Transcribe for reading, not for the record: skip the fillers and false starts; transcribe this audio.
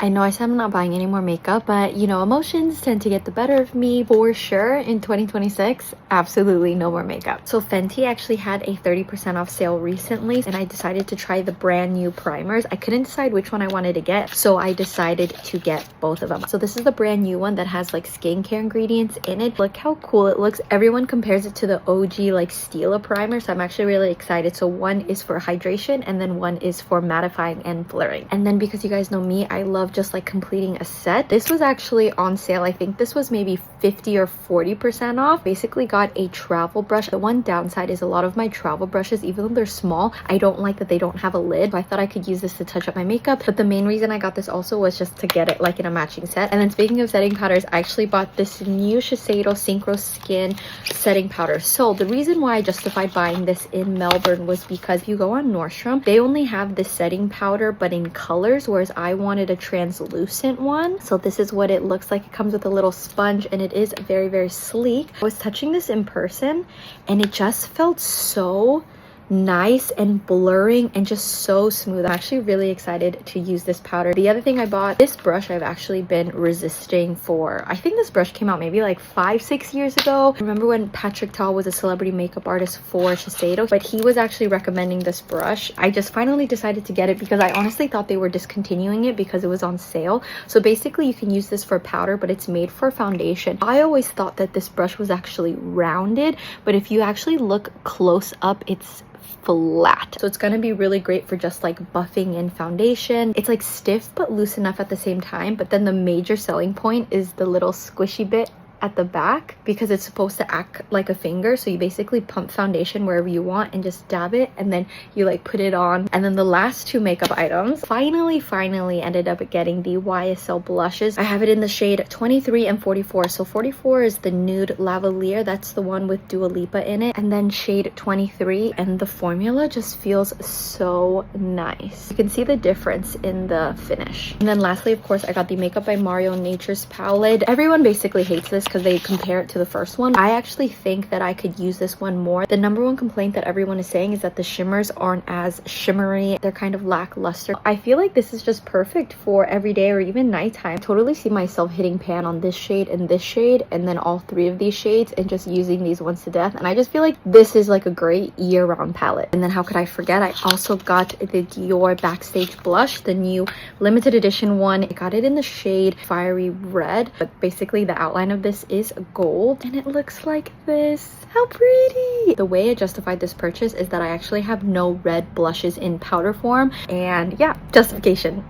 I know I said I'm not buying any more makeup, but you know, emotions tend to get the better of me for sure. In 2026, absolutely no more makeup. So Fenty actually had a 30% off sale recently, and I decided to try the brand new primers. I couldn't decide which one I wanted to get, so I decided to get both of them. So this is the brand new one that has like skincare ingredients in it. Look how cool it looks. Everyone compares it to the OG like Stila primer, so I'm actually really excited. So one is for hydration and then one is for mattifying and blurring. And then because you guys know me, I love just like completing a set. This was actually on sale. I think this was maybe 50 or 40% off. Basically got a travel brush. The one downside is a lot of my travel brushes, even though they're small, I don't like that they don't have a lid. So I thought I could use this to touch up my makeup, but the main reason I got this also was just to get it like in a matching set. And then speaking of setting powders, I actually bought this new Shiseido Synchro Skin setting powder. So the reason why I justified buying this in Melbourne was because if you go on Nordstrom, they only have this setting powder but in colors, whereas I wanted a translucent one. So this is what it looks like. It comes with a little sponge and it is very, very sleek. I was touching this in person and it just felt so nice and blurring and just so smooth. I'm actually really excited to use this powder. The other thing I bought, this brush I've actually been resisting for, I think this brush came out maybe like 5-6 years ago. I remember when Patrick Ta was a celebrity makeup artist for Shiseido, but he was actually recommending this brush. I just finally decided to get it because I honestly thought they were discontinuing it because it was on sale. So basically you can use this for powder, but it's made for foundation. I always thought that this brush was actually rounded, but if you actually look close up, it's flat. So it's going to be really great for just like buffing in foundation. It's like stiff but loose enough at the same time, but then the major selling point is the little squishy bit at the back because it's supposed to act like a finger. So you basically pump foundation wherever you want and just dab it, and then you like put it on. And then the last two makeup items, finally ended up getting the YSL blushes. I have it in the shade 23 and 44. So 44 is the nude lavalier, that's the one with Dua Lipa in it, and then shade 23, and the formula just feels so nice. You can see the difference in the finish. And then lastly, of course, I got the Makeup by Mario Nature's palette. Everyone basically hates this because they compare it to the first one. I actually think that I could use this one more. The number one complaint that everyone is saying is that the shimmers aren't as shimmery. They're kind of lackluster. I feel like this is just perfect for everyday or even nighttime. I totally see myself hitting pan on this shade and this shade and then all three of these shades and just using these ones to death. And I just feel like this is like a great year-round palette. And then how could I forget? I also got the Dior Backstage blush, the new limited edition one. I got it in the shade Fiery Red, but basically the outline of this is gold and it looks like this. How pretty! The way I justified this purchase is that I actually have no red blushes in powder form, and yeah, justification.